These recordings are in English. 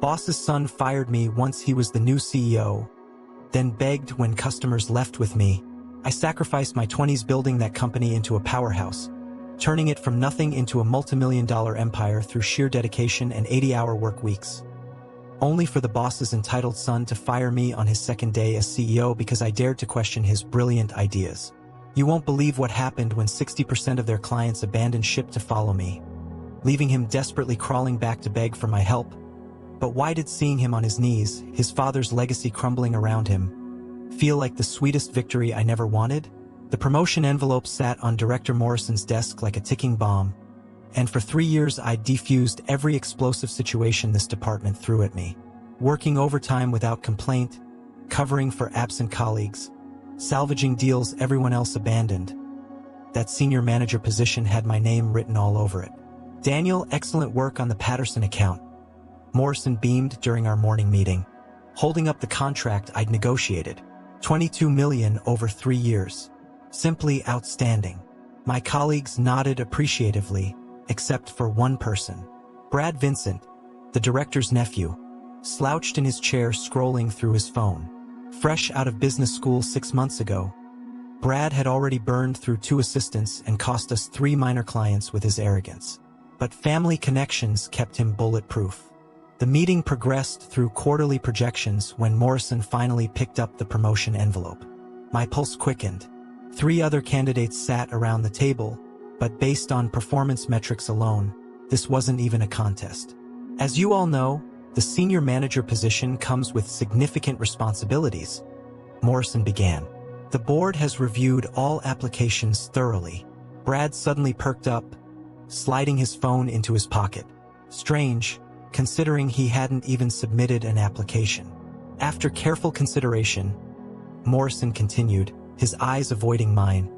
Boss's son fired me once he was the new CEO, then begged when customers left with me. I sacrificed my 20s building that company into a powerhouse, turning it from nothing into a multi-million-dollar empire through sheer dedication and 80-hour work weeks. Only for the boss's entitled son to fire me on his second day as CEO because I dared to question his brilliant ideas. You won't believe what happened when 60% of their clients abandoned ship to follow me, leaving him desperately crawling back to beg for my help. But why did seeing him on his knees, his father's legacy crumbling around him, feel like the sweetest victory I never wanted? The promotion envelope sat on Director Morrison's desk like a ticking bomb, and for 3 years I'd defused every explosive situation this department threw at me. Working overtime without complaint, covering for absent colleagues, salvaging deals everyone else abandoned. That senior manager position had my name written all over it. Daniel, excellent work on the Patterson account. Morrison beamed during our morning meeting, holding up the contract I'd negotiated. $22 million over 3 years. Simply outstanding. My colleagues nodded appreciatively, except for one person. Brad Vincent, the director's nephew, slouched in his chair scrolling through his phone. Fresh out of business school 6 months ago, Brad had already burned through 2 assistants and cost us 3 minor clients with his arrogance. But family connections kept him bulletproof. The meeting progressed through quarterly projections when Morrison finally picked up the promotion envelope. My pulse quickened. 3 other candidates sat around the table, but based on performance metrics alone, this wasn't even a contest. As you all know, the senior manager position comes with significant responsibilities. Morrison began. The board has reviewed all applications thoroughly. Brad suddenly perked up, sliding his phone into his pocket. Strange, considering he hadn't even submitted an application. After careful consideration, Morrison continued, his eyes avoiding mine.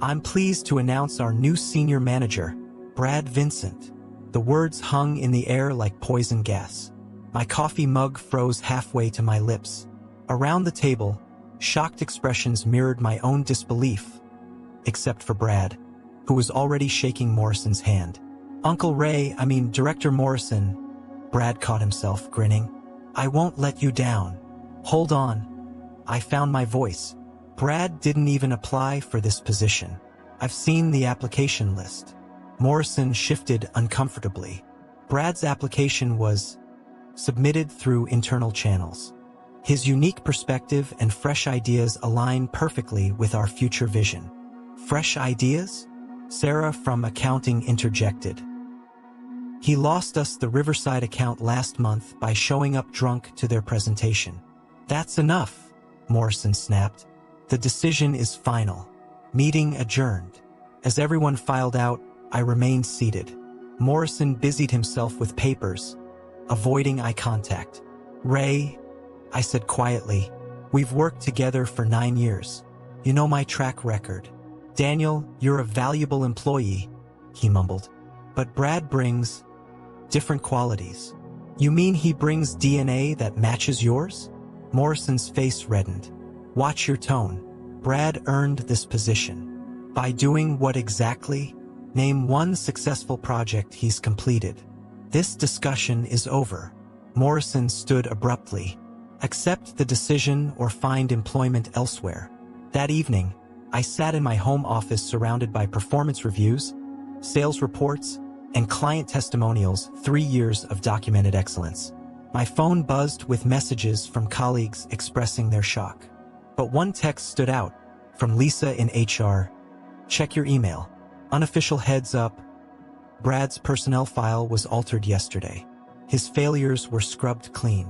I'm pleased to announce our new senior manager, Brad Vincent. The words hung in the air like poison gas. My coffee mug froze halfway to my lips. Around the table, shocked expressions mirrored my own disbelief, except for Brad, who was already shaking Morrison's hand. Director Morrison. Brad caught himself, grinning. I won't let you down. Hold on. I found my voice. Brad didn't even apply for this position. I've seen the application list. Morrison shifted uncomfortably. Brad's application was submitted through internal channels. His unique perspective and fresh ideas align perfectly with our future vision. Fresh ideas? Sarah from accounting interjected. He lost us the Riverside account last month by showing up drunk to their presentation. That's enough, Morrison snapped. The decision is final. Meeting adjourned. As everyone filed out, I remained seated. Morrison busied himself with papers, avoiding eye contact. Ray, I said quietly, we've worked together for 9 years. You know my track record. Daniel, you're a valuable employee, he mumbled. But Brad brings different qualities. You mean he brings DNA that matches yours? Morrison's face reddened. Watch your tone. Brad earned this position. By doing what exactly? Name one successful project he's completed. This discussion is over. Morrison stood abruptly. Accept the decision or find employment elsewhere. That evening, I sat in my home office surrounded by performance reviews, sales reports, and client testimonials, 3 years of documented excellence. My phone buzzed with messages from colleagues expressing their shock. But one text stood out, from Lisa in HR. Check your email. Unofficial heads up. Brad's personnel file was altered yesterday. His failures were scrubbed clean.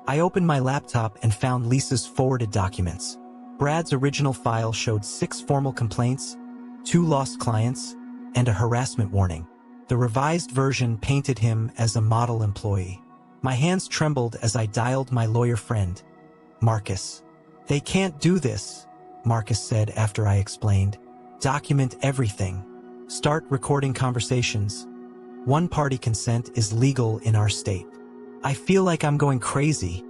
I opened my laptop and found Lisa's forwarded documents. Brad's original file showed 6 formal complaints, 2 lost clients, and a harassment warning. The revised version painted him as a model employee. My hands trembled as I dialed my lawyer friend, Marcus. They can't do this, Marcus said after I explained. Document everything. Start recording conversations. One-party consent is legal in our state. I feel like I'm going crazy,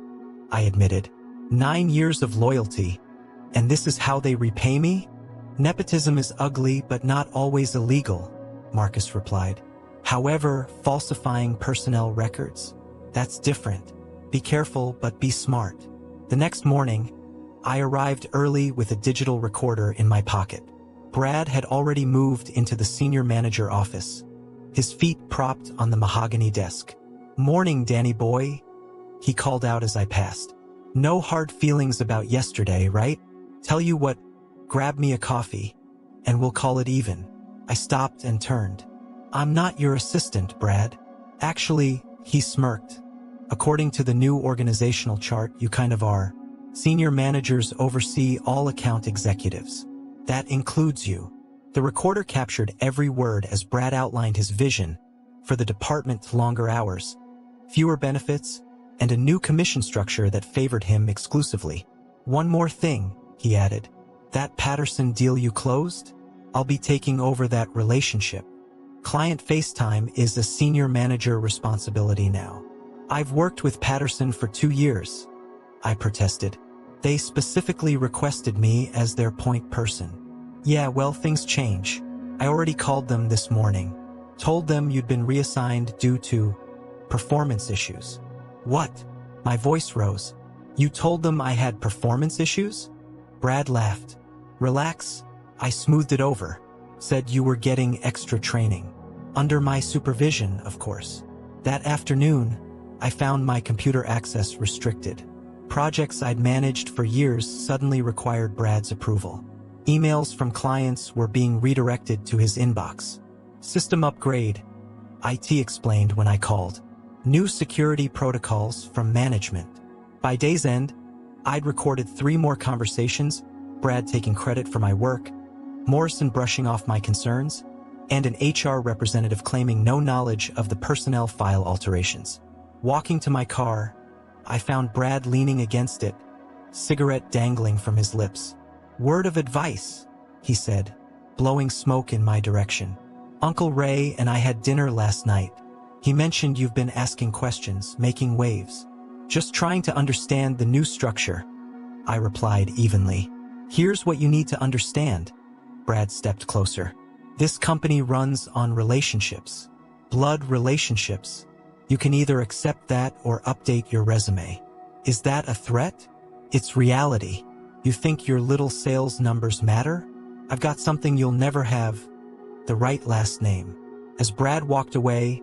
I admitted. 9 years of loyalty, and this is how they repay me? Nepotism is ugly but not always illegal, Marcus replied. However, falsifying personnel records? That's different. Be careful, but be smart. The next morning, I arrived early with a digital recorder in my pocket. Brad had already moved into the senior manager office, his feet propped on the mahogany desk. "Morning, Danny boy," he called out as I passed. "No hard feelings about yesterday, right? Tell you what, grab me a coffee, and we'll call it even." I stopped and turned. "I'm not your assistant, Brad." "Actually," he smirked. "According to the new organizational chart, you kind of are. Senior managers oversee all account executives. That includes you." The recorder captured every word as Brad outlined his vision for the department: longer hours, fewer benefits, and a new commission structure that favored him exclusively. "One more thing," he added. "That Patterson deal you closed? I'll be taking over that relationship. Client FaceTime is a senior manager responsibility now." "I've worked with Patterson for 2 years," I protested. "They specifically requested me as their point person." "Yeah, well, things change. I already called them this morning. Told them you'd been reassigned due to performance issues." "What?" My voice rose. "You told them I had performance issues?" Brad laughed. "Relax. I smoothed it over. Said you were getting extra training. Under my supervision, of course." That afternoon, I found my computer access restricted. Projects I'd managed for years suddenly required Brad's approval. Emails from clients were being redirected to his inbox. "System upgrade," IT explained when I called. "New security protocols from management." By day's end, I'd recorded 3 more conversations, Brad taking credit for my work, Morrison brushing off my concerns, and an HR representative claiming no knowledge of the personnel file alterations. Walking to my car, I found Brad leaning against it, cigarette dangling from his lips. "Word of advice," he said, blowing smoke in my direction. "Uncle Ray and I had dinner last night. He mentioned you've been asking questions, making waves." "Just trying to understand the new structure," I replied evenly. "Here's what you need to understand." Brad stepped closer. "This company runs on relationships. Blood relationships. You can either accept that or update your resume. Is that a threat? It's reality. You think your little sales numbers matter? I've got something you'll never have: the right last name." As Brad walked away,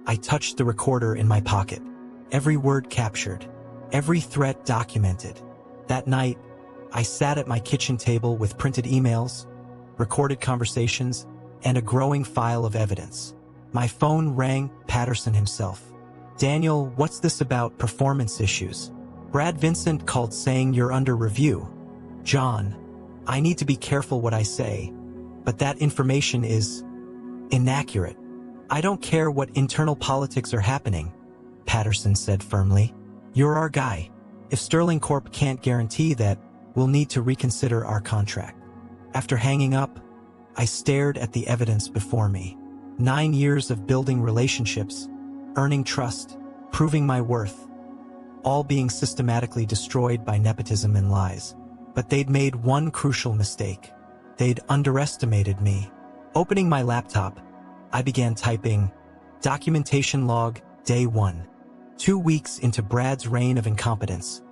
I touched the recorder in my pocket. Every word captured, every threat documented. That night, I sat at my kitchen table with printed emails, recorded conversations, and a growing file of evidence. My phone rang. Patterson himself. "Daniel, what's this about performance issues? Brad Vincent called saying you're under review." "John, I need to be careful what I say, but that information is inaccurate." "I don't care what internal politics are happening," Patterson said firmly. "You're our guy. If Sterling Corp can't guarantee that, we'll need to reconsider our contract." After hanging up, I stared at the evidence before me. 9 years of building relationships, earning trust, proving my worth, all being systematically destroyed by nepotism and lies. But they'd made one crucial mistake. They'd underestimated me. Opening my laptop, I began typing, "Documentation log, day 1. 2 weeks into Brad's reign of incompetence.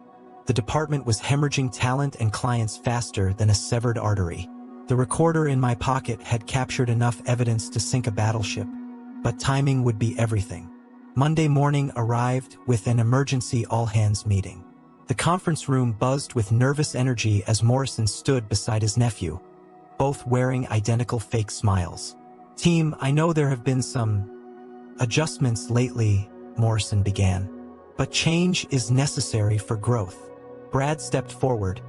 The department was hemorrhaging talent and clients faster than a severed artery." The recorder in my pocket had captured enough evidence to sink a battleship, but timing would be everything. Monday morning arrived with an emergency all-hands meeting. The conference room buzzed with nervous energy as Morrison stood beside his nephew, both wearing identical fake smiles. "Team, I know there have been some adjustments lately," Morrison began, "but change is necessary for growth." Brad stepped forward,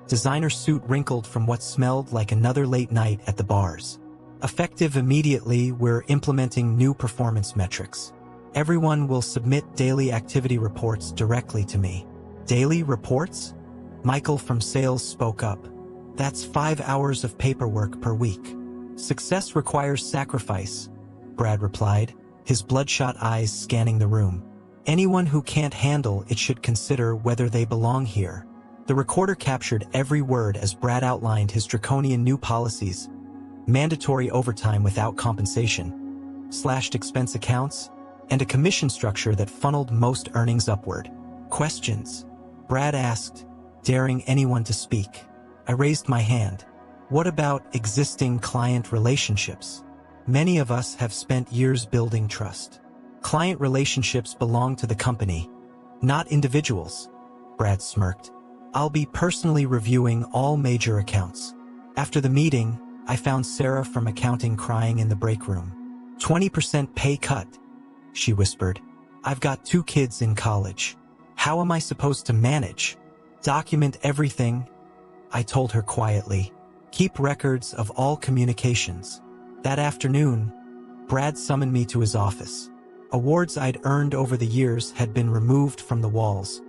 designer suit wrinkled from what smelled like another late night at the bars. "Effective immediately, we're implementing new performance metrics. Everyone will submit daily activity reports directly to me." "Daily reports?" Michael from sales spoke up. "That's 5 hours of paperwork per week." "Success requires sacrifice," Brad replied, his bloodshot eyes scanning the room. "Anyone who can't handle it should consider whether they belong here." The recorder captured every word as Brad outlined his draconian new policies: mandatory overtime without compensation, slashed expense accounts, and a commission structure that funneled most earnings upward. Questions? Brad asked, daring anyone to speak. I raised my hand. What about existing client relationships? Many of us have spent years building trust. Client relationships belong to the company, not individuals. Brad smirked. I'll be personally reviewing all major accounts. After the meeting, I found Sarah from accounting crying in the break room. 20% pay cut, she whispered. I've got 2 kids in college. How am I supposed to manage? Document everything, I told her quietly. Keep records of all communications. That afternoon, Brad summoned me to his office. Awards I'd earned over the years had been removed from the walls,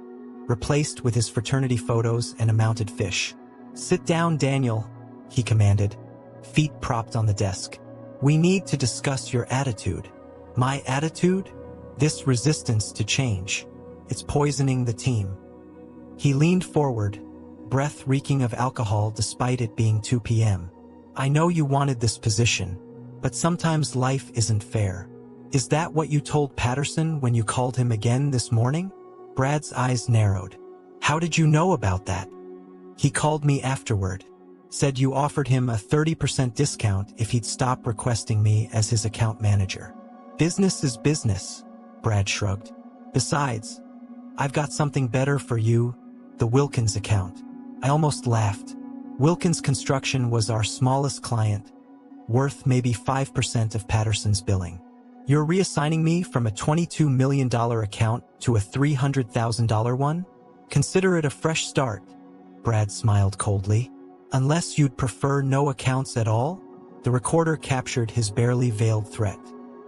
replaced with his fraternity photos and a mounted fish. Sit down, Daniel, he commanded, feet propped on the desk. We need to discuss your attitude. My attitude? This resistance to change. It's poisoning the team. He leaned forward, breath reeking of alcohol despite it being 2 p.m. I know you wanted this position, but sometimes life isn't fair. Is that what you told Patterson when you called him again this morning? Brad's eyes narrowed. How did you know about that? He called me afterward. Said you offered him a 30% discount if he'd stop requesting me as his account manager. Business is business, Brad shrugged. Besides, I've got something better for you, the Wilkins account. I almost laughed. Wilkins Construction was our smallest client, worth maybe 5% of Patterson's billing. You're reassigning me from a $22 million account to a $300,000 one? Consider it a fresh start, Brad smiled coldly. Unless you'd prefer no accounts at all? The recorder captured his barely veiled threat.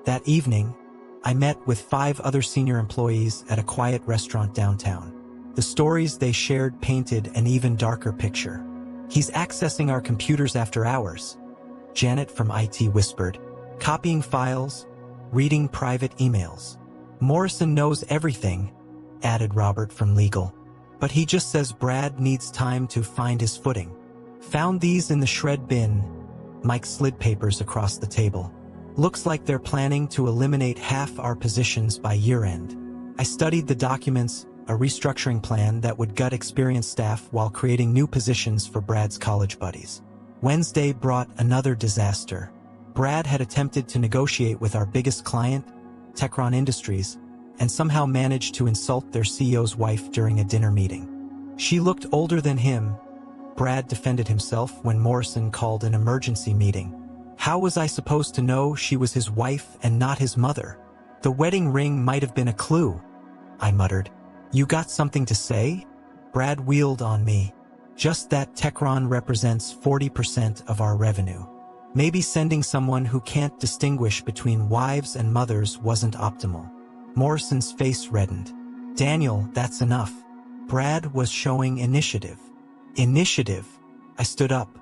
That evening, I met with 5 other senior employees at a quiet restaurant downtown. The stories they shared painted an even darker picture. He's accessing our computers after hours, Janet from IT whispered, copying files, reading private emails. Morrison knows everything, added Robert from legal. But he just says Brad needs time to find his footing. Found these in the shred bin. Mike slid papers across the table. Looks like they're planning to eliminate half our positions by year-end. I studied the documents, a restructuring plan that would gut experienced staff while creating new positions for Brad's college buddies. Wednesday brought another disaster. Brad had attempted to negotiate with our biggest client, Techron Industries, and somehow managed to insult their CEO's wife during a dinner meeting. She looked older than him. Brad defended himself when Morrison called an emergency meeting. How was I supposed to know she was his wife and not his mother? The wedding ring might have been a clue, I muttered. You got something to say? Brad wheeled on me. Just that Techron represents 40% of our revenue. Maybe sending someone who can't distinguish between wives and mothers wasn't optimal. Morrison's face reddened. Daniel, that's enough. Brad was showing initiative. Initiative? I stood up.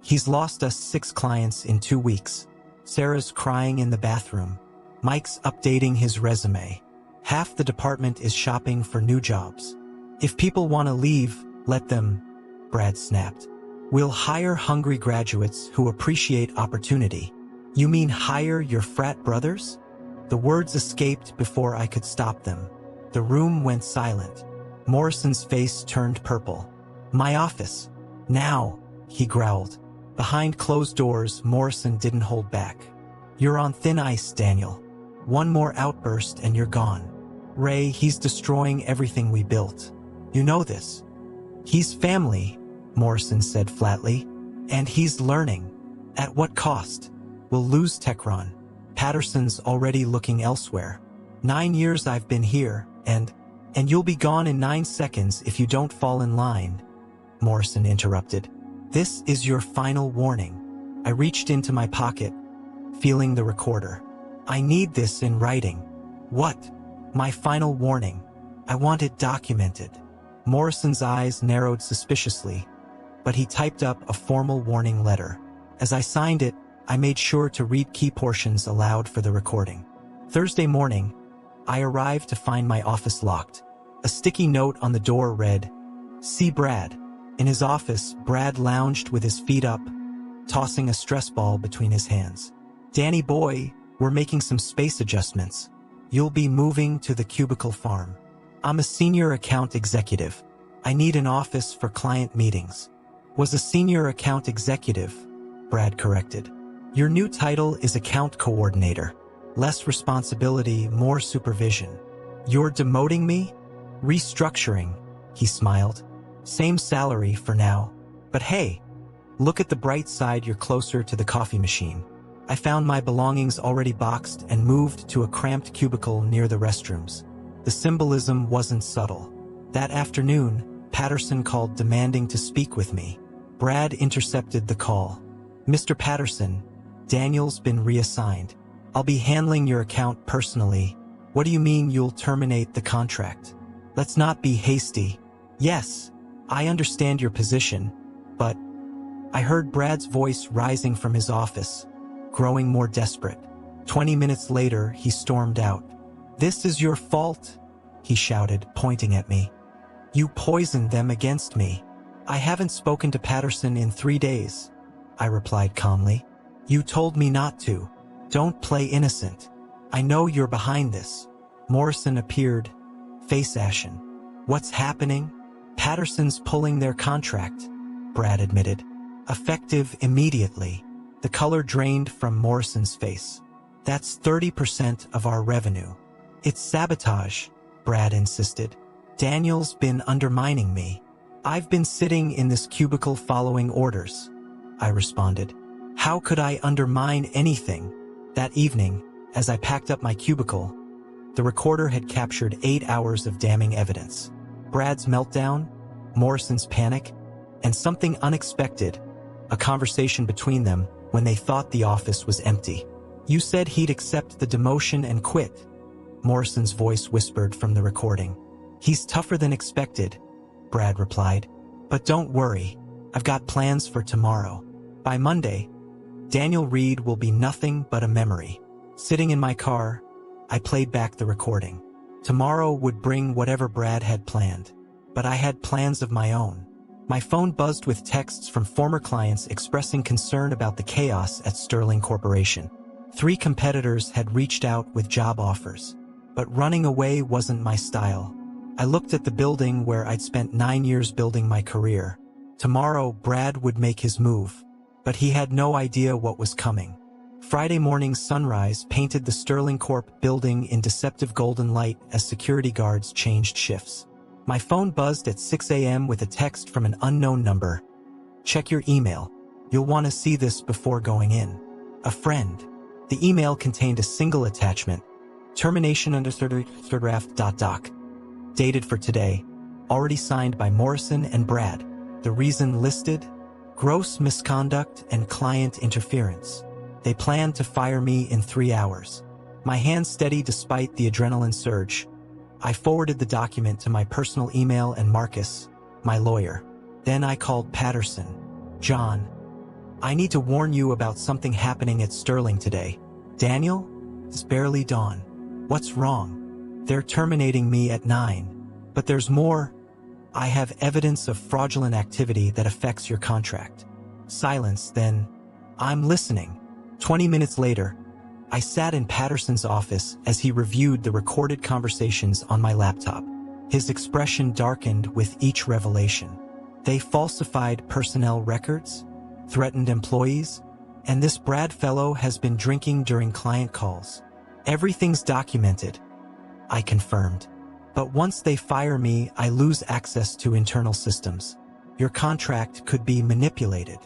He's lost us 6 clients in 2 weeks. Sarah's crying in the bathroom. Mike's updating his resume. Half the department is shopping for new jobs. If people want to leave, let them, Brad snapped. We'll hire hungry graduates who appreciate opportunity. You mean hire your frat brothers? The words escaped before I could stop them. The room went silent. Morrison's face turned purple. My office. Now, he growled. Behind closed doors, Morrison didn't hold back. You're on thin ice, Daniel. One more outburst and you're gone. Ray, he's destroying everything we built. You know this. He's family, Morrison said flatly. And he's learning. At what cost? We'll lose Techron. Patterson's already looking elsewhere. 9 years I've been here, and you'll be gone in 9 seconds if you don't fall in line, Morrison interrupted. This is your final warning. I reached into my pocket, feeling the recorder. I need this in writing. What? My final warning. I want it documented. Morrison's eyes narrowed suspiciously, but he typed up a formal warning letter. As I signed it, I made sure to read key portions aloud for the recording. Thursday morning, I arrived to find my office locked. A sticky note on the door read, "See Brad." In his office, Brad lounged with his feet up, tossing a stress ball between his hands. "Danny boy, we're making some space adjustments. You'll be moving to the cubicle farm. I'm a senior account executive. I need an office for client meetings. Was a senior account executive, Brad corrected. Your new title is account coordinator. Less responsibility, more supervision. You're demoting me? Restructuring, he smiled. Same salary for now. But hey, look at the bright side, you're closer to the coffee machine. I found my belongings already boxed and moved to a cramped cubicle near the restrooms. The symbolism wasn't subtle. That afternoon, Patterson called demanding to speak with me. Brad intercepted the call. Mr. Patterson, Daniel's been reassigned. I'll be handling your account personally. What do you mean you'll terminate the contract? Let's not be hasty. Yes, I understand your position, but I heard Brad's voice rising from his office, growing more desperate. 20 minutes later, he stormed out. This is your fault, he shouted, pointing at me. You poisoned them against me. I haven't spoken to Patterson in 3 days, I replied calmly. You told me not to. Don't play innocent. I know you're behind this. Morrison appeared, face ashen. What's happening? Patterson's pulling their contract, Brad admitted. Effective immediately. The color drained from Morrison's face. That's 30% of our revenue. It's sabotage, Brad insisted. Daniel's been undermining me. I've been sitting in this cubicle following orders, I responded. How could I undermine anything? That evening, as I packed up my cubicle, the recorder had captured 8 hours of damning evidence. Brad's meltdown, Morrison's panic, and something unexpected, a conversation between them when they thought the office was empty. You said he'd accept the demotion and quit, Morrison's voice whispered from the recording. He's tougher than expected, Brad replied. But don't worry, I've got plans for tomorrow. By Monday, Daniel Reed will be nothing but a memory. Sitting in my car, I played back the recording. Tomorrow would bring whatever Brad had planned, but I had plans of my own. My phone buzzed with texts from former clients expressing concern about the chaos at Sterling Corporation. 3 competitors had reached out with job offers, but running away wasn't my style. I looked at the building where I'd spent 9 years building my career. Tomorrow, Brad would make his move, but he had no idea what was coming. Friday morning's sunrise painted the Sterling Corp building in deceptive golden light as security guards changed shifts. My phone buzzed at 6 a.m. with a text from an unknown number. Check your email. You'll want to see this before going in. A friend. The email contained a single attachment. Termination under draft.doc. Dated for today. Already signed by Morrison and Brad. The reason listed? Gross misconduct and client interference. They planned to fire me in 3 hours. My hands steady despite the adrenaline surge. I forwarded the document to my personal email and Marcus, my lawyer. Then I called Patterson. John, I need to warn you about something happening at Sterling today. Daniel? It's barely dawn. What's wrong? They're terminating me at 9. But there's more. I have evidence of fraudulent activity that affects your contract. Silence, then. I'm listening. 20 minutes later, I sat in Patterson's office as he reviewed the recorded conversations on my laptop. His expression darkened with each revelation. They falsified personnel records, threatened employees, and this Brad fellow has been drinking during client calls. Everything's documented, I confirmed. But once they fire me, I lose access to internal systems. Your contract could be manipulated.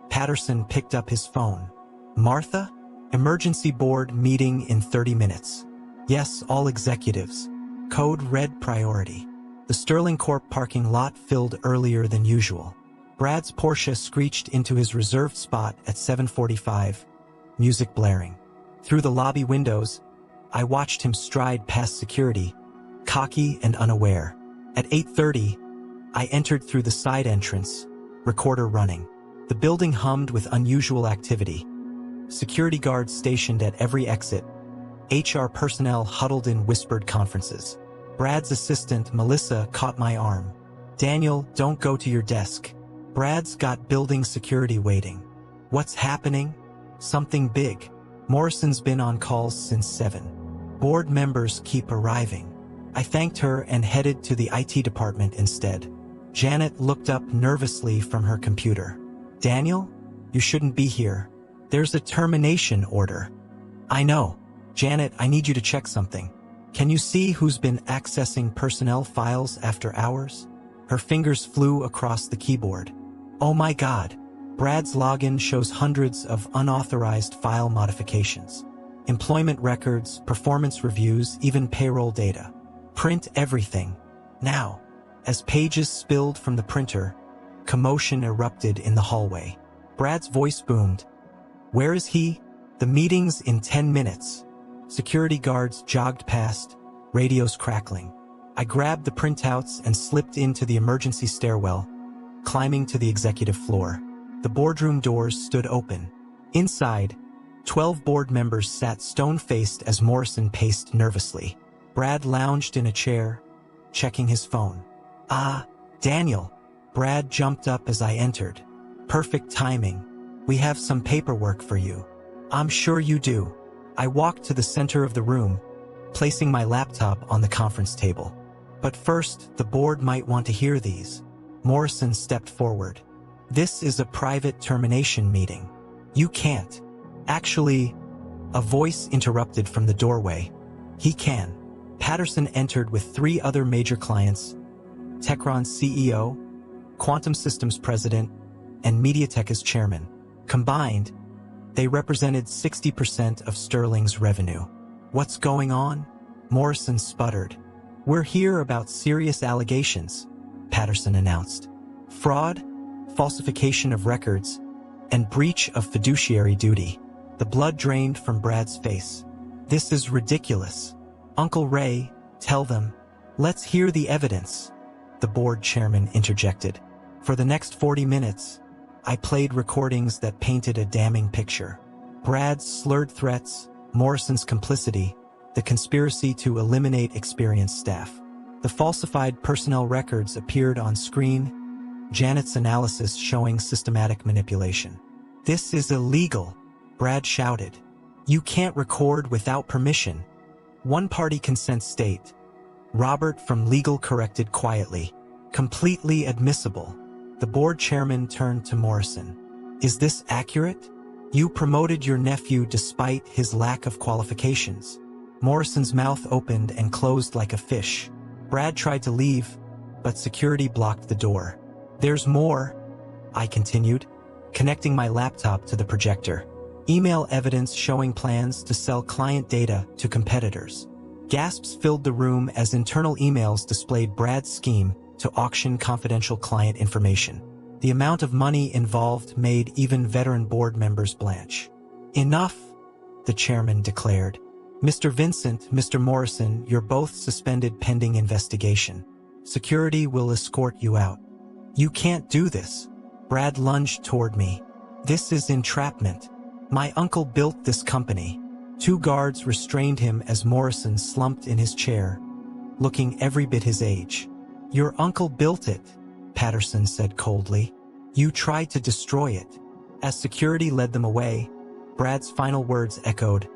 Patterson picked up his phone. Martha? Emergency board meeting in 30 minutes. Yes, all executives. Code red priority. The Sterling Corp parking lot filled earlier than usual. Brad's Porsche screeched into his reserved spot at 7:45, music blaring. Through the lobby windows, I watched him stride past security, cocky and unaware. At 8:30, I entered through the side entrance, recorder running. The building hummed with unusual activity. Security guards stationed at every exit. HR personnel huddled in whispered conferences. Brad's assistant, Melissa, caught my arm. Daniel, don't go to your desk. Brad's got building security waiting. What's happening? Something big. Morrison's been on calls since 7. Board members keep arriving. I thanked her and headed to the IT department instead. Janet looked up nervously from her computer. Daniel, you shouldn't be here. There's a termination order. I know. Janet, I need you to check something. Can you see who's been accessing personnel files after hours? Her fingers flew across the keyboard. Oh my God. Brad's login shows hundreds of unauthorized file modifications. Employment records, performance reviews, even payroll data. Print everything. Now. As pages spilled from the printer, commotion erupted in the hallway. Brad's voice boomed. Where is he? The meeting's in 10 minutes. Security guards jogged past, radios crackling. I grabbed the printouts and slipped into the emergency stairwell, climbing to the executive floor. The boardroom doors stood open. Inside, 12 board members sat stone-faced as Morrison paced nervously. Brad lounged in a chair, checking his phone. Ah, Daniel. Brad jumped up as I entered. Perfect timing. We have some paperwork for you. I'm sure you do. I walked to the center of the room, placing my laptop on the conference table. But first, the board might want to hear these. Morrison stepped forward. This is a private termination meeting. You can't. Actually, a voice interrupted from the doorway. He can. Patterson entered with 3 other major clients, Techron's CEO, Quantum Systems president, and MediaTek as chairman. Combined, they represented 60% of Sterling's revenue. What's going on? Morrison sputtered. We're here about serious allegations, Patterson announced. Fraud, falsification of records, and breach of fiduciary duty. The blood drained from Brad's face. This is ridiculous. Uncle Ray, tell them. Let's hear the evidence, the board chairman interjected. For the next 40 minutes, I played recordings that painted a damning picture. Brad's slurred threats, Morrison's complicity, the conspiracy to eliminate experienced staff. The falsified personnel records appeared on screen, Janet's analysis showing systematic manipulation. This is illegal, Brad shouted. You can't record without permission. One-party consent state. Robert from legal corrected quietly. Completely admissible. The board chairman turned to Morrison. Is this accurate? You promoted your nephew despite his lack of qualifications. Morrison's mouth opened and closed like a fish. Brad tried to leave, but security blocked the door. There's more, I continued, connecting my laptop to the projector. Email evidence showing plans to sell client data to competitors. Gasps filled the room as internal emails displayed Brad's scheme to auction confidential client information. The amount of money involved made even veteran board members blanch. Enough, the chairman declared. Mr. Vincent, Mr. Morrison, you're both suspended pending investigation. Security will escort you out. You can't do this. Brad lunged toward me. This is entrapment. My uncle built this company. 2 guards restrained him as Morrison slumped in his chair, looking every bit his age. Your uncle built it, Patterson said coldly. You tried to destroy it. As security led them away, Brad's final words echoed.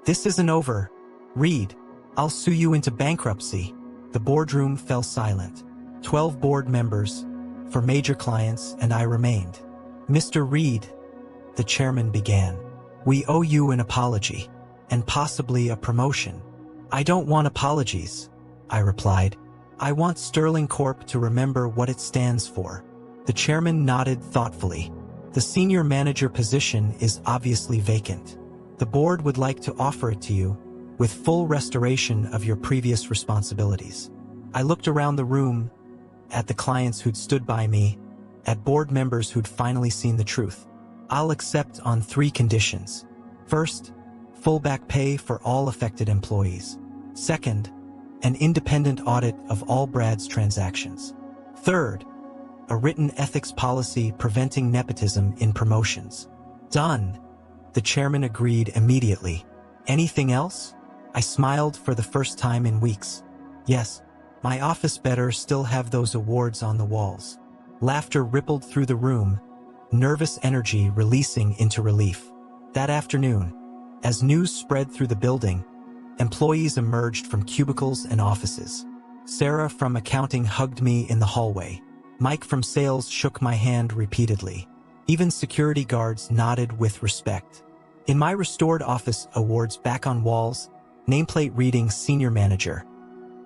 This isn't over. Reed, I'll sue you into bankruptcy. The boardroom fell silent. 12 board members, for major clients, and I remained. Mr. Reed, the chairman began. We owe you an apology, and possibly a promotion. I don't want apologies, I replied. I want Sterling Corp to remember what it stands for. The chairman nodded thoughtfully. The senior manager position is obviously vacant. The board would like to offer it to you, with full restoration of your previous responsibilities. I looked around the room, at the clients who'd stood by me, at board members who'd finally seen the truth. I'll accept on 3 conditions. First, full back pay for all affected employees. Second, an independent audit of all Brad's transactions. Third, a written ethics policy preventing nepotism in promotions. Done. The chairman agreed immediately. Anything else? I smiled for the first time in weeks. Yes, my office better still have those awards on the walls. Laughter rippled through the room, nervous energy releasing into relief. That afternoon, as news spread through the building, Employees emerged from cubicles and offices. Sarah from accounting hugged me in the hallway. Mike from sales shook my hand repeatedly. Even security guards nodded with respect. In my restored office, awards back on walls, nameplate reading Senior Manager,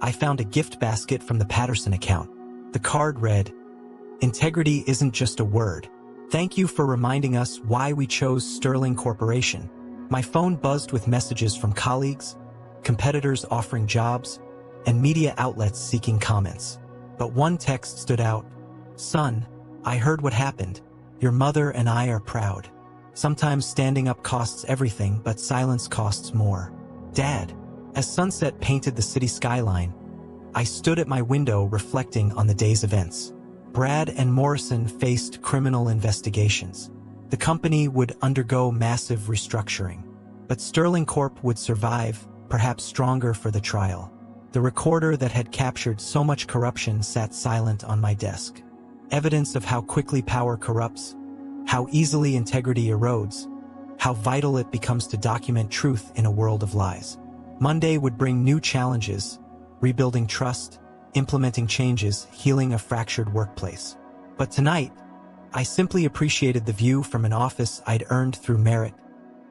I found a gift basket from the Patterson account. The card read, "Integrity isn't just a word. Thank you for reminding us why we chose Sterling Corporation." My phone buzzed with messages from colleagues, competitors offering jobs, and media outlets seeking comments. But one text stood out. "Son, I heard what happened. Your mother and I are proud. Sometimes standing up costs everything, but silence costs more. Dad." As sunset painted the city skyline, I stood at my window reflecting on the day's events. Brad and Morrison faced criminal investigations. The company would undergo massive restructuring. But Sterling Corp would survive, perhaps stronger for the trial. The recorder that had captured so much corruption sat silent on my desk. Evidence of how quickly power corrupts, how easily integrity erodes, how vital it becomes to document truth in a world of lies. Monday would bring new challenges, rebuilding trust, implementing changes, healing a fractured workplace. But tonight, I simply appreciated the view from an office I'd earned through merit,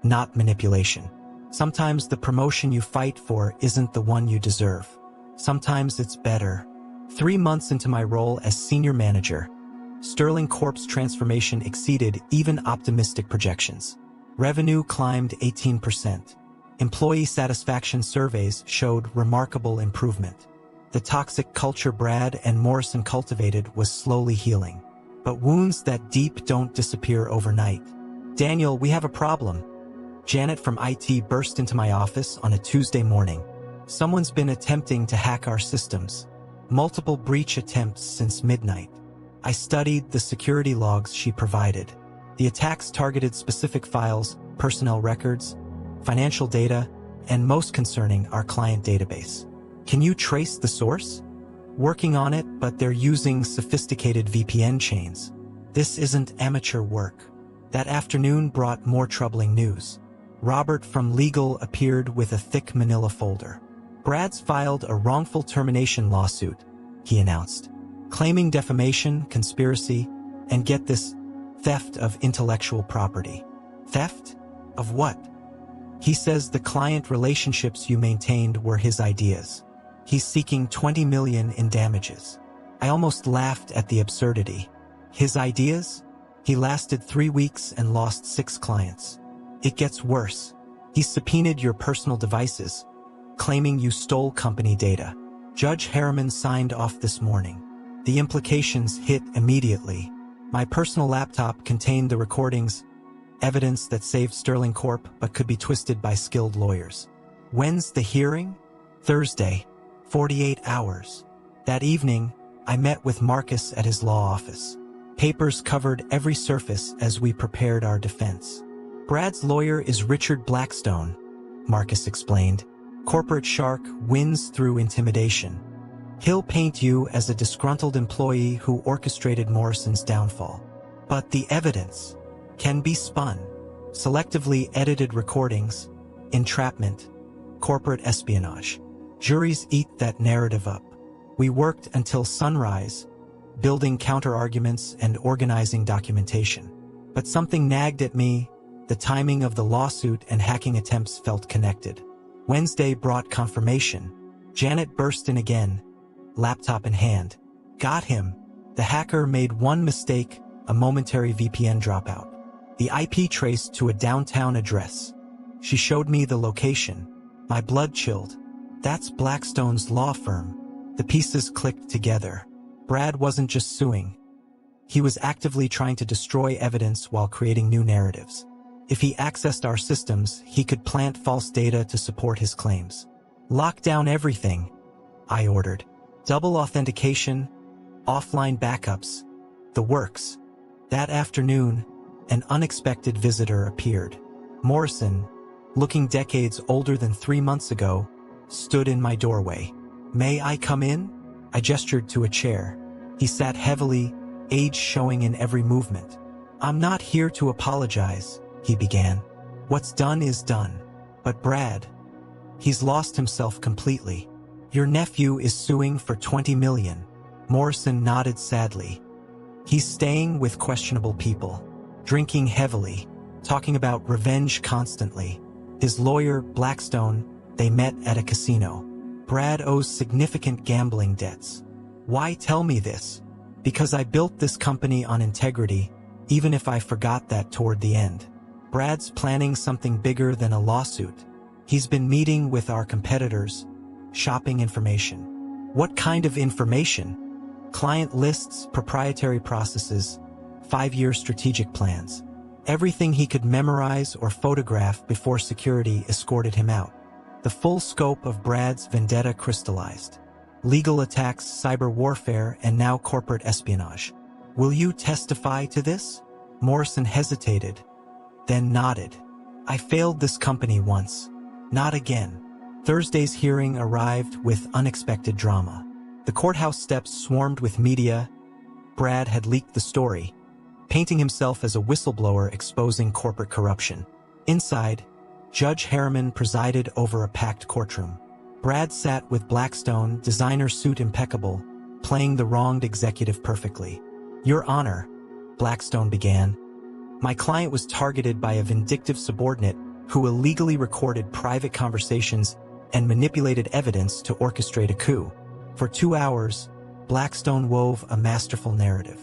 not manipulation. Sometimes the promotion you fight for isn't the one you deserve. Sometimes it's better. 3 months into my role as senior manager, Sterling Corp's transformation exceeded even optimistic projections. Revenue climbed 18%. Employee satisfaction surveys showed remarkable improvement. The toxic culture Brad and Morrison cultivated was slowly healing. But wounds that deep don't disappear overnight. "Daniel, we have a problem." Janet from IT burst into my office on a Tuesday morning. "Someone's been attempting to hack our systems. Multiple breach attempts since midnight." I studied the security logs she provided. The attacks targeted specific files, personnel records, financial data, and most concerning, our client database. "Can you trace the source?" "Working on it, but they're using sophisticated VPN chains." This isn't amateur work. That afternoon brought more troubling news. Robert from legal appeared with a thick manila folder. "Brad's filed a wrongful termination lawsuit," he announced, claiming defamation, conspiracy, and get this, theft of intellectual property. "Theft? Of what?" "He says the client relationships you maintained were his ideas. He's seeking $20 million in damages." I almost laughed at the absurdity. His ideas? He lasted 3 weeks and lost 6 clients. It gets worse. He subpoenaed your personal devices, claiming you stole company data. Judge Harriman signed off this morning. The implications hit immediately. My personal laptop contained the recordings, evidence that saved Sterling Corp but could be twisted by skilled lawyers. When's the hearing? Thursday, 48 hours. That evening, I met with Marcus at his law office. Papers covered every surface as we prepared our defense. "Brad's lawyer is Richard Blackstone," Marcus explained. "Corporate shark wins through intimidation. He'll paint you as a disgruntled employee who orchestrated Morrison's downfall. But the evidence can be spun. Selectively edited recordings, entrapment, corporate espionage. Juries eat that narrative up. We worked until sunrise, building counter-arguments and organizing documentation. But something nagged at me. The timing of the lawsuit and hacking attempts felt connected. Wednesday brought confirmation. Janet burst in again, laptop in hand. "Got him." The hacker made one mistake, a momentary VPN dropout. The IP traced to a downtown address. She showed me the location. My blood chilled. That's Blackstone's law firm. The pieces clicked together. Brad wasn't just suing. He was actively trying to destroy evidence while creating new narratives. If he accessed our systems, he could plant false data to support his claims. "Lock down everything," I ordered. "Double authentication, offline backups, the works." That afternoon, an unexpected visitor appeared. Morrison, looking decades older than 3 months ago, stood in my doorway. "May I come in?" I gestured to a chair. He sat heavily, age showing in every movement. "I'm not here to apologize," he began. "What's done is done." "But Brad..." He's lost himself completely. Your nephew is suing for $20 million. Morrison nodded sadly. He's staying with questionable people, drinking heavily, talking about revenge constantly. His lawyer, Blackstone, they met at a casino. Brad owes significant gambling debts. Why tell me this? Because I built this company on integrity, even if I forgot that toward the end. Brad's planning something bigger than a lawsuit. He's been meeting with our competitors, shopping information. What kind of information? Client lists, proprietary processes, 5-year strategic plans. Everything he could memorize or photograph before security escorted him out. The full scope of Brad's vendetta crystallized. Legal attacks, cyber warfare, and now corporate espionage. Will you testify to this? Morrison hesitated, then nodded. I failed this company once. Not again. Thursday's hearing arrived with unexpected drama. The courthouse steps swarmed with media. Brad had leaked the story, painting himself as a whistleblower exposing corporate corruption. Inside, Judge Harriman presided over a packed courtroom. Brad sat with Blackstone, designer suit impeccable, playing the wronged executive perfectly. Your Honor, Blackstone began. My client was targeted by a vindictive subordinate who illegally recorded private conversations and manipulated evidence to orchestrate a coup. For 2 hours, Blackstone wove a masterful narrative.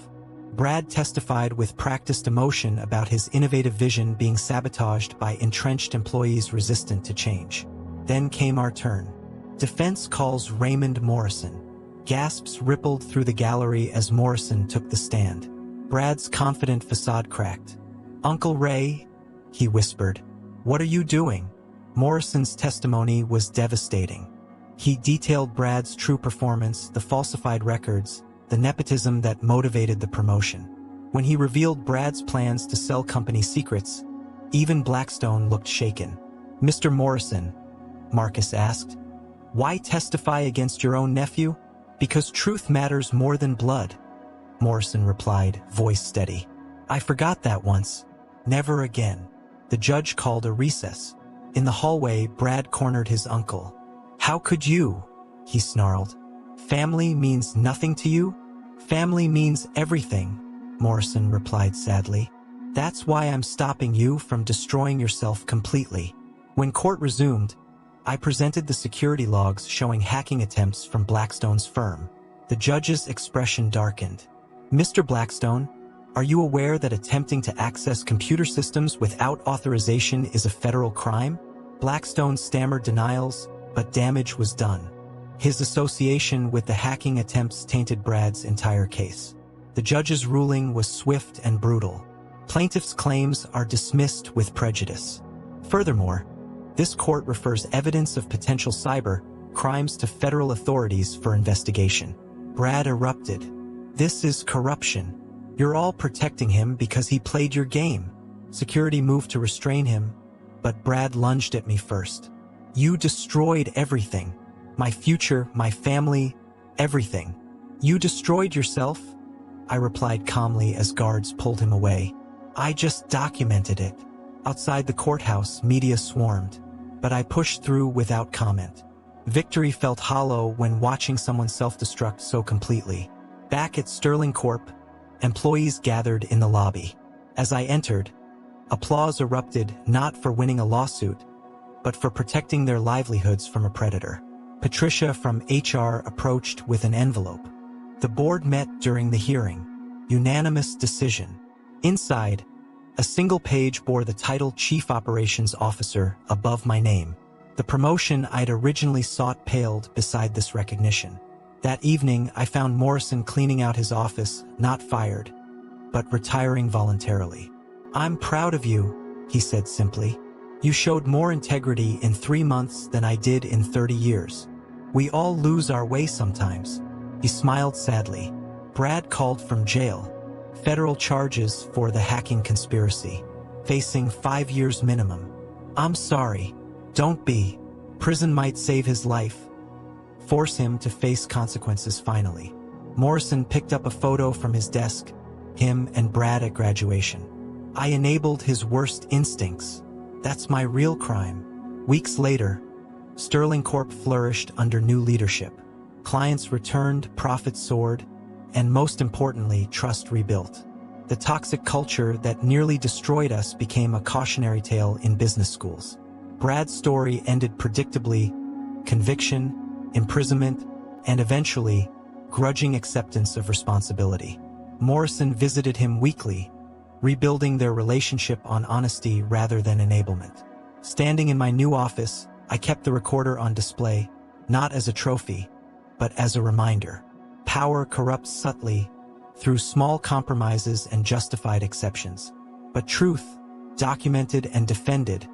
Brad testified with practiced emotion about his innovative vision being sabotaged by entrenched employees resistant to change. Then came our turn. Defense calls Raymond Morrison. Gasps rippled through the gallery as Morrison took the stand. Brad's confident facade cracked. Uncle Ray, he whispered, what are you doing? Morrison's testimony was devastating. He detailed Brad's true performance, the falsified records, the nepotism that motivated the promotion. When he revealed Brad's plans to sell company secrets, even Blackstone looked shaken. Mr. Morrison, Marcus asked, why testify against your own nephew? Because truth matters more than blood, Morrison replied, voice steady. I forgot that once. Never again. The judge called a recess. In the hallway, Brad cornered his uncle. How could you? He snarled. Family means nothing to you? Family means everything, Morrison replied sadly. That's why I'm stopping you from destroying yourself completely. When court resumed, I presented the security logs showing hacking attempts from Blackstone's firm. The judge's expression darkened. Mr. Blackstone, are you aware that attempting to access computer systems without authorization is a federal crime? Blackstone stammered denials, but damage was done. His association with the hacking attempts tainted Brad's entire case. The judge's ruling was swift and brutal. Plaintiff's claims are dismissed with prejudice. Furthermore, this court refers evidence of potential cyber crimes to federal authorities for investigation. Brad erupted. This is corruption. You're all protecting him because he played your game. Security moved to restrain him, but Brad lunged at me first. You destroyed everything. My future, my family, everything. You destroyed yourself? I replied calmly as guards pulled him away. I just documented it. Outside the courthouse, media swarmed, but I pushed through without comment. Victory felt hollow when watching someone self-destruct so completely. Back at Sterling Corp, employees gathered in the lobby. As I entered, applause erupted not for winning a lawsuit, but for protecting their livelihoods from a predator. Patricia from HR approached with an envelope. The board met during the hearing. Unanimous decision. Inside, a single page bore the title Chief Operations Officer above my name. The promotion I'd originally sought paled beside this recognition. That evening, I found Morrison cleaning out his office, not fired, but retiring voluntarily. I'm proud of you, he said simply. You showed more integrity in 3 months than I did in 30 years. We all lose our way sometimes. He smiled sadly. Brad called from jail. Federal charges for the hacking conspiracy. Facing 5 years minimum. I'm sorry. Don't be. Prison might save his life. Force him to face consequences finally. Morrison picked up a photo from his desk. Him and Brad at graduation. I enabled his worst instincts. That's my real crime. Weeks later, Sterling Corp flourished under new leadership. Clients returned, profits soared, and most importantly, trust rebuilt. The toxic culture that nearly destroyed us became a cautionary tale in business schools. Brad's story ended predictably: conviction, imprisonment, and eventually, grudging acceptance of responsibility. Morrison visited him weekly, rebuilding their relationship on honesty rather than enablement. Standing in my new office, I kept the recorder on display, not as a trophy, but as a reminder. Power corrupts subtly, through small compromises and justified exceptions. But truth, documented and defended,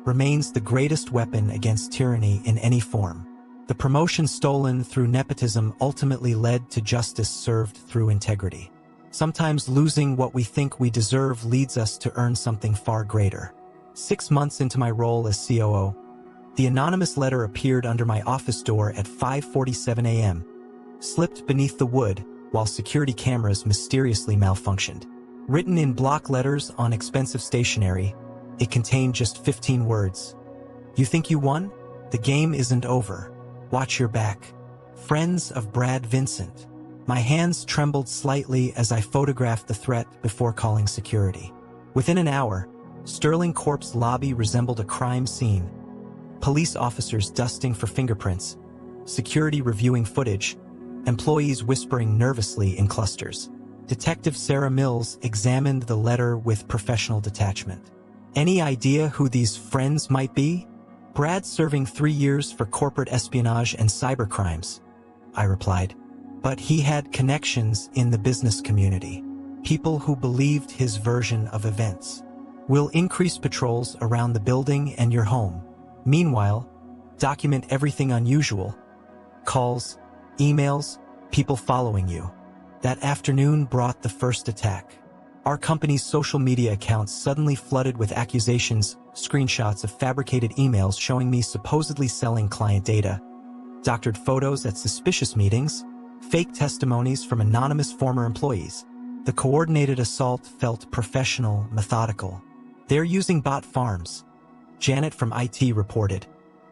remains the greatest weapon against tyranny in any form. The promotion stolen through nepotism ultimately led to justice served through integrity. Sometimes losing what we think we deserve leads us to earn something far greater. 6 months into my role as COO, the anonymous letter appeared under my office door at 5:47 a.m., slipped beneath the wood while security cameras mysteriously malfunctioned. Written in block letters on expensive stationery, it contained just 15 words. "You think you won? The game isn't over. Watch your back. Friends of Brad Vincent." My hands trembled slightly as I photographed the threat before calling security. Within an hour, Sterling Corp's lobby resembled a crime scene. Police officers dusting for fingerprints, security reviewing footage, employees whispering nervously in clusters. Detective Sarah Mills examined the letter with professional detachment. "Any idea who these friends might be?" "Brad's serving 3 years for corporate espionage and cybercrimes," I replied. But he had connections in the business community, people who believed his version of events. "We'll increase patrols around the building and your home. Meanwhile, document everything unusual: calls, emails, people following you." That afternoon brought the first attack. Our company's social media accounts suddenly flooded with accusations, screenshots of fabricated emails showing me supposedly selling client data, doctored photos at suspicious meetings, fake testimonies from anonymous former employees. The coordinated assault felt professional, methodical. "They're using bot farms," Janet from IT reported,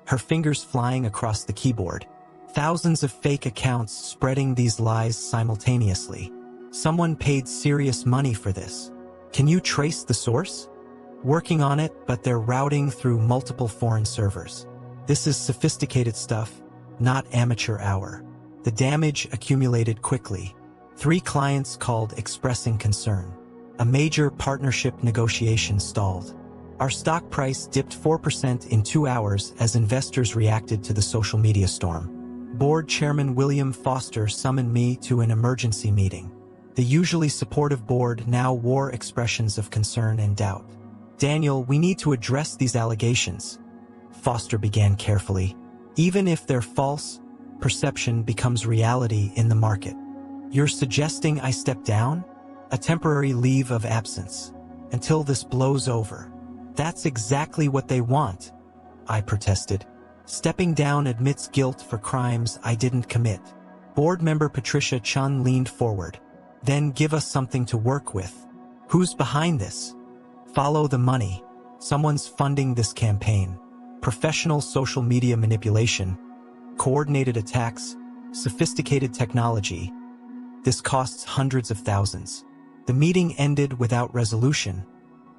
her fingers flying across the keyboard. Thousands of fake accounts spreading these lies simultaneously. "Someone paid serious money for this. Can you trace the source?" "Working on it, but they're routing through multiple foreign servers. This is sophisticated stuff, not amateur hour." The damage accumulated quickly. 3 clients called expressing concern. A major partnership negotiation stalled. Our stock price dipped 4% in 2 hours as investors reacted to the social media storm. Board Chairman William Foster summoned me to an emergency meeting. The usually supportive board now wore expressions of concern and doubt. "Daniel, we need to address these allegations," Foster began carefully. "Even if they're false, perception becomes reality in the market. You're suggesting I step down? A temporary leave of absence, until this blows over." "That's exactly what they want," I protested. "Stepping down admits guilt for crimes I didn't commit." Board member Patricia Chun leaned forward. "Then give us something to work with. Who's behind this?" "Follow the money. Someone's funding this campaign. Professional social media manipulation, coordinated attacks, sophisticated technology. This costs hundreds of thousands." The meeting ended without resolution,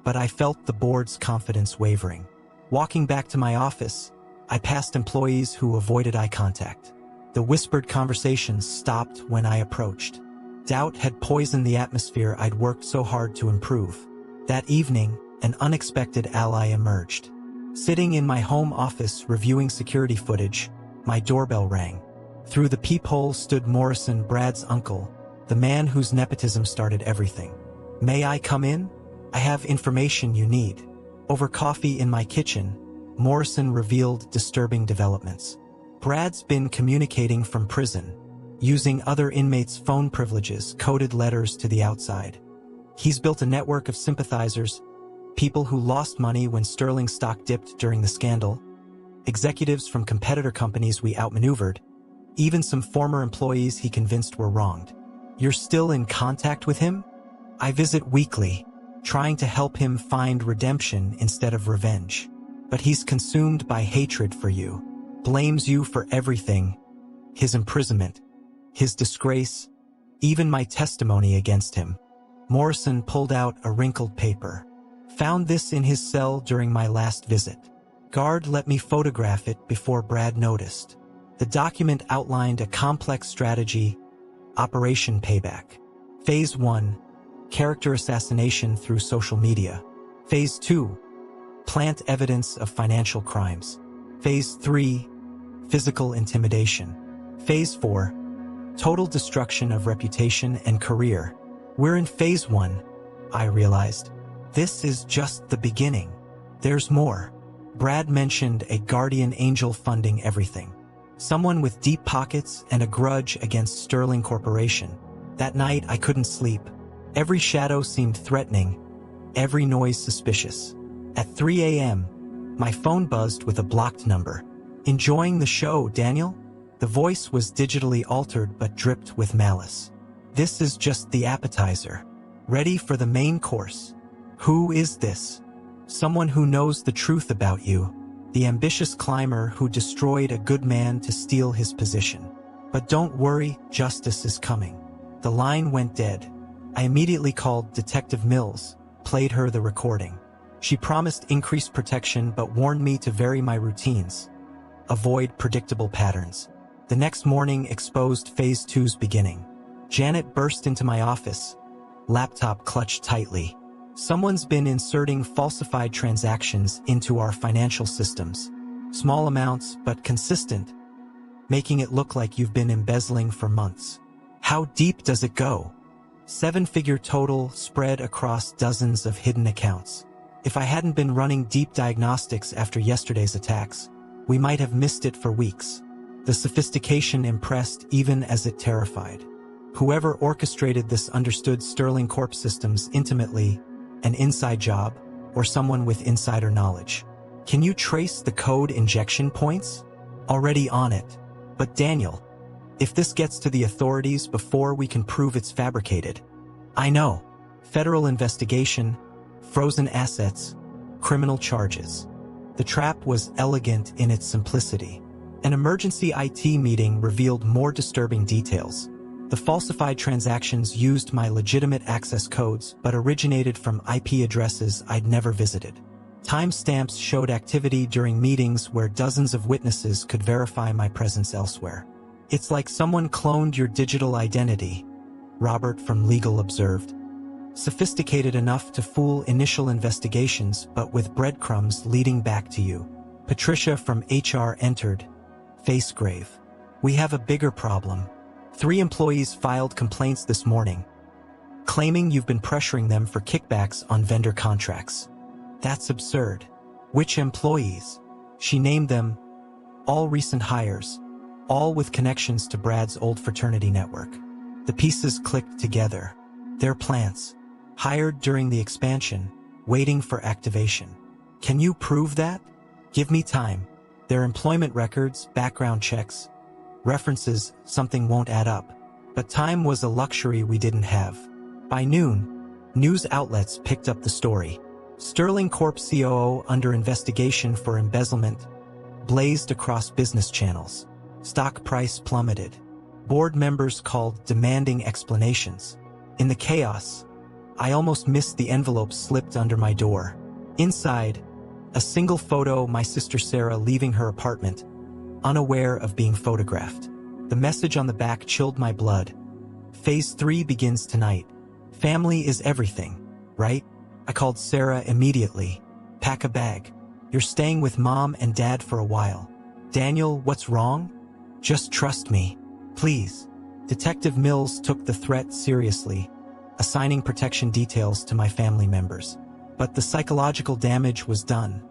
but I felt the board's confidence wavering. Walking back to my office, I passed employees who avoided eye contact. The whispered conversations stopped when I approached. Doubt had poisoned the atmosphere I'd worked so hard to improve. That evening, an unexpected ally emerged. Sitting in my home office reviewing security footage, my doorbell rang. Through the peephole stood Morrison, Brad's uncle, the man whose nepotism started everything. "May I come in? I have information you need." Over coffee in my kitchen, Morrison revealed disturbing developments. Brad's been communicating from prison, using other inmates' phone privileges, coded letters to the outside. He's built a network of sympathizers, people who lost money when Sterling stock dipped during the scandal, executives from competitor companies we outmaneuvered, even some former employees he convinced were wronged. "You're still in contact with him?" "I visit weekly, trying to help him find redemption instead of revenge. But he's consumed by hatred for you. blames you for everything, his imprisonment, his disgrace, even my testimony against him. Morrison pulled out a wrinkled paper. Found this in his cell during my last visit. Guard let me photograph it before Brad noticed. The document outlined a complex strategy, Operation Payback. Phase 1, character assassination through social media. Phase 2, plant evidence of financial crimes. Phase 3, physical intimidation. Phase 4, total destruction of reputation and career. We're in Phase 1, I realized. This is just the beginning. There's more. Brad mentioned a guardian angel funding everything. Someone with deep pockets and a grudge against Sterling Corporation. That night I couldn't sleep. Every shadow seemed threatening, every noise suspicious. At 3 a.m., my phone buzzed with a blocked number. Enjoying the show, Daniel? The voice was digitally altered but dripped with malice. This is just the appetizer. Ready for the main course. Who is this? Someone who knows the truth about you. The ambitious climber who destroyed a good man to steal his position. But don't worry, justice is coming. The line went dead. I immediately called Detective Mills, played her the recording. She promised increased protection but warned me to vary my routines. Avoid predictable patterns. The next morning exposed Phase 2's beginning. Janet burst into my office, laptop clutched tightly. Someone's been inserting falsified transactions into our financial systems. Small amounts, but consistent, making it look like you've been embezzling for months. How deep does it go? 7-figure total spread across dozens of hidden accounts. If I hadn't been running deep diagnostics after yesterday's attacks, we might have missed it for weeks. The sophistication impressed even as it terrified. Whoever orchestrated this understood Sterling Corp systems intimately, an inside job, or someone with insider knowledge. Can you trace the code injection points? Already on it. But Daniel, if this gets to the authorities before we can prove it's fabricated. I know. Federal investigation, frozen assets, criminal charges. The trap was elegant in its simplicity. An emergency IT meeting revealed more disturbing details. The falsified transactions used my legitimate access codes but originated from IP addresses I'd never visited. Timestamps showed activity during meetings where dozens of witnesses could verify my presence elsewhere. It's like someone cloned your digital identity, Robert from Legal observed. Sophisticated enough to fool initial investigations but with breadcrumbs leading back to you. Patricia from HR entered, face grave. We have a bigger problem. 3 employees filed complaints this morning, claiming you've been pressuring them for kickbacks on vendor contracts. That's absurd. Which employees? She named them, all recent hires, all with connections to Brad's old fraternity network. The pieces clicked together. They're plants, hired during the expansion, waiting for activation. Can you prove that? Give me time. Their employment records, background checks, references, something won't add up. But time was a luxury we didn't have. By noon, news outlets picked up the story. Sterling Corp COO under investigation for embezzlement blazed across business channels. Stock price plummeted. Board members called demanding explanations. In the chaos, I almost missed the envelope slipped under my door. Inside, a single photo, my sister Sarah leaving her apartment, unaware of being photographed. The message on the back chilled my blood. Phase 3 begins tonight. Family is everything, right? I called Sarah immediately. Pack a bag. You're staying with Mom and Dad for a while. Daniel, what's wrong? Just trust me, please. Detective Mills took the threat seriously, assigning protection details to my family members. But the psychological damage was done.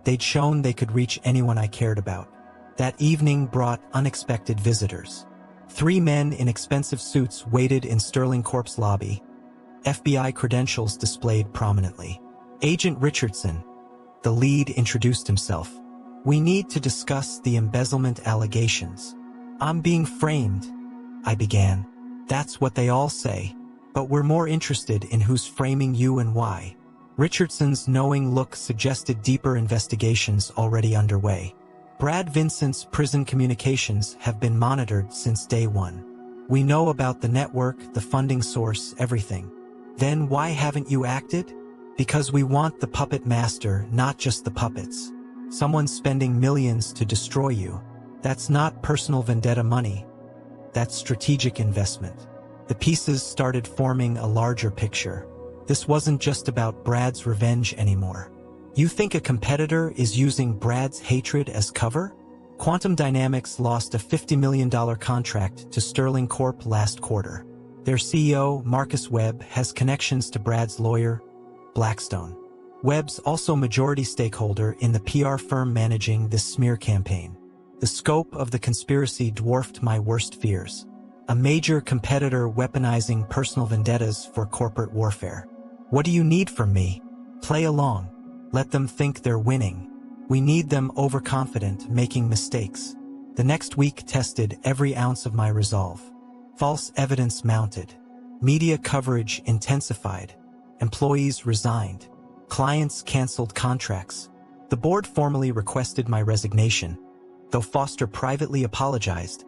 They'd shown they could reach anyone I cared about. That evening brought unexpected visitors. 3 men in expensive suits waited in Sterling Corp's lobby, FBI credentials displayed prominently. Agent Richardson, the lead, introduced himself. We need to discuss the embezzlement allegations. I'm being framed, I began. That's what they all say, but we're more interested in who's framing you and why. Richardson's knowing look suggested deeper investigations already underway. Brad Vincent's prison communications have been monitored since day one. We know about the network, the funding source, everything. Then why haven't you acted? Because we want the puppet master, not just the puppets. Someone's spending millions to destroy you. That's not personal vendetta money. That's strategic investment. The pieces started forming a larger picture. This wasn't just about Brad's revenge anymore. You think a competitor is using Brad's hatred as cover? Quantum Dynamics lost a $50 million contract to Sterling Corp last quarter. Their CEO, Marcus Webb, has connections to Brad's lawyer, Blackstone. Webb's also majority stakeholder in the PR firm managing this smear campaign. The scope of the conspiracy dwarfed my worst fears. A major competitor weaponizing personal vendettas for corporate warfare. What do you need from me? Play along. Let them think they're winning. We need them overconfident, making mistakes. The next week tested every ounce of my resolve. False evidence mounted. Media coverage intensified. Employees resigned. Clients canceled contracts. The board formally requested my resignation, though Foster privately apologized,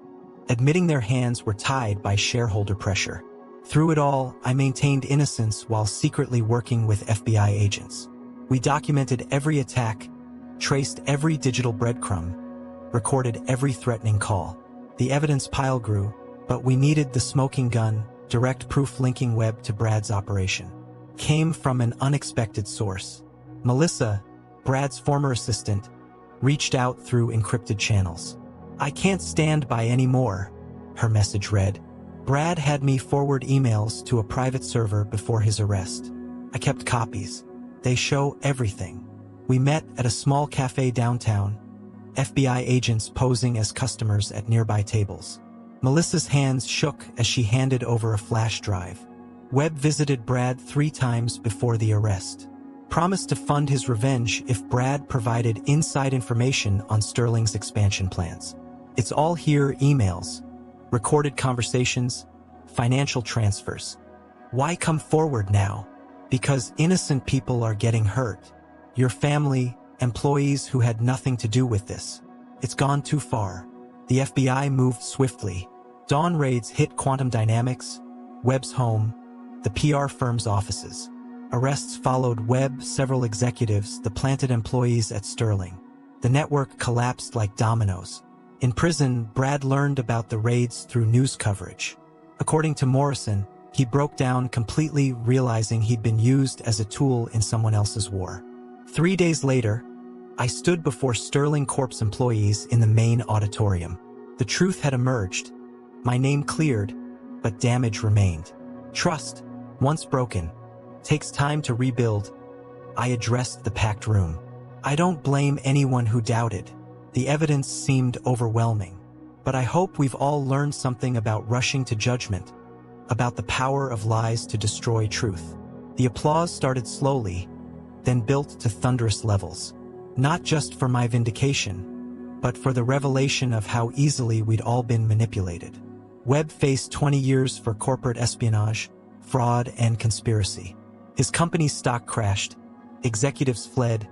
admitting their hands were tied by shareholder pressure. Through it all, I maintained innocence while secretly working with FBI agents. We documented every attack, traced every digital breadcrumb, recorded every threatening call. The evidence pile grew, but we needed the smoking gun. Direct proof linking Webb to Brad's operation came from an unexpected source. Melissa, Brad's former assistant, reached out through encrypted channels. "I can't stand by anymore," her message read. Brad had me forward emails to a private server before his arrest. I kept copies. They show everything. We met at a small cafe downtown, FBI agents posing as customers at nearby tables. Melissa's hands shook as she handed over a flash drive. Webb visited Brad 3 times before the arrest. Promised to fund his revenge if Brad provided inside information on Sterling's expansion plans. It's all here: emails, recorded conversations, financial transfers. Why come forward now? Because innocent people are getting hurt. Your family, employees who had nothing to do with this. It's gone too far. The FBI moved swiftly. Dawn raids hit Quantum Dynamics, Webb's home, the PR firm's offices. Arrests followed Webb, several executives, the planted employees at Sterling. The network collapsed like dominoes. In prison, Brad learned about the raids through news coverage. According to Morrison, he broke down completely, realizing he'd been used as a tool in someone else's war. 3 days later, I stood before Sterling Corp's employees in the main auditorium. The truth had emerged. My name cleared, but damage remained. Trust, once broken, takes time to rebuild. I addressed the packed room. I don't blame anyone who doubted. The evidence seemed overwhelming. But I hope we've all learned something about rushing to judgment, about the power of lies to destroy truth. The applause started slowly, then built to thunderous levels. Not just for my vindication, but for the revelation of how easily we'd all been manipulated. Webb faced 20 years for corporate espionage, fraud, and conspiracy. His company's stock crashed, executives fled,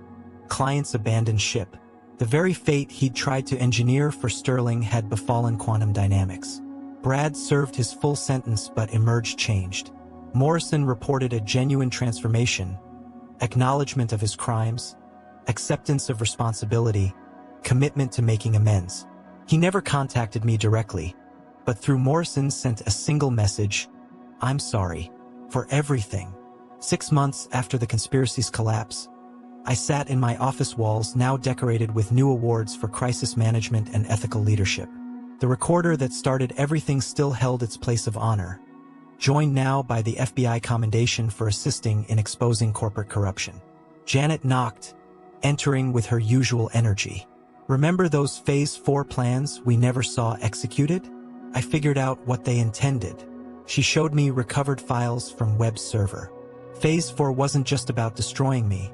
clients abandoned ship. The very fate he'd tried to engineer for Sterling had befallen Quantum Dynamics. Brad served his full sentence but emerged changed. Morrison reported a genuine transformation, acknowledgement of his crimes, acceptance of responsibility, commitment to making amends. He never contacted me directly, but through Morrison sent a single message: "I'm sorry for everything." 6 months after the conspiracy's collapse, I sat in my office walls, now decorated with new awards for crisis management and ethical leadership. The recorder that started everything still held its place of honor, joined now by the FBI commendation for assisting in exposing corporate corruption. Janet knocked, entering with her usual energy. "Remember those Phase 4 plans we never saw executed? I figured out what they intended." She showed me recovered files from Webb's server. Phase 4 wasn't just about destroying me.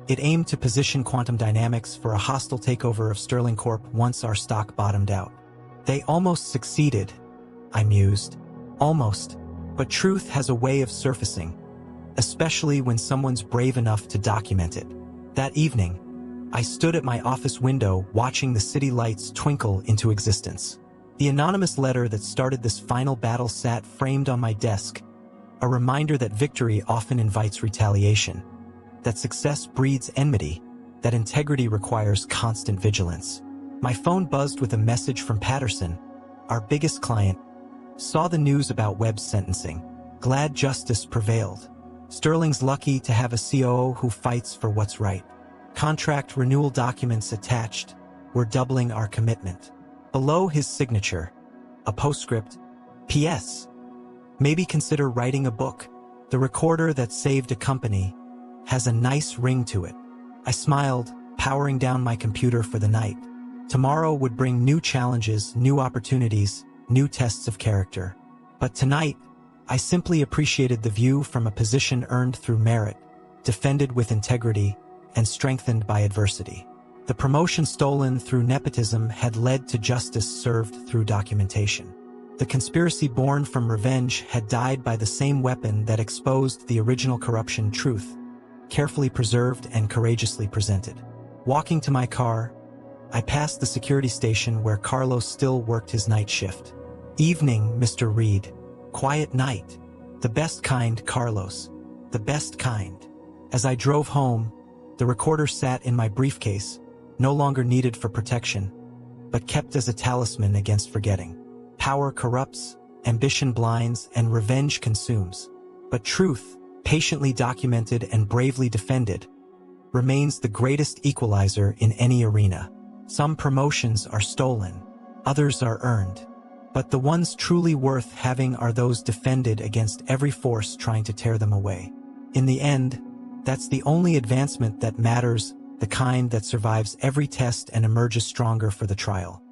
It aimed to position Quantum Dynamics for a hostile takeover of Sterling Corp once our stock bottomed out. They almost succeeded, I mused. Almost. But truth has a way of surfacing, especially when someone's brave enough to document it. That evening, I stood at my office window watching the city lights twinkle into existence. The anonymous letter that started this final battle sat framed on my desk, a reminder that victory often invites retaliation, that success breeds enmity, that integrity requires constant vigilance. My phone buzzed with a message from Patterson, our biggest client. Saw the news about Webb's sentencing. Glad justice prevailed. Sterling's lucky to have a COO who fights for what's right. Contract renewal documents attached. We're doubling our commitment. Below his signature, a postscript. P.S. Maybe consider writing a book. The recorder that saved a company has a nice ring to it. I smiled, powering down my computer for the night. Tomorrow would bring new challenges, new opportunities, new tests of character. But tonight, I simply appreciated the view from a position earned through merit, defended with integrity, and strengthened by adversity. The promotion stolen through nepotism had led to justice served through documentation. The conspiracy born from revenge had died by the same weapon that exposed the original corruption: truth, carefully preserved and courageously presented. Walking to my car, I passed the security station where Carlos still worked his night shift. Evening, Mr. Reed. Quiet night. The best kind, Carlos. The best kind. As I drove home, the recorder sat in my briefcase, no longer needed for protection, but kept as a talisman against forgetting. Power corrupts, ambition blinds, and revenge consumes. But truth, patiently documented and bravely defended, remains the greatest equalizer in any arena. Some promotions are stolen, others are earned. But the ones truly worth having are those defended against every force trying to tear them away. In the end, that's the only advancement that matters, the kind that survives every test and emerges stronger for the trial.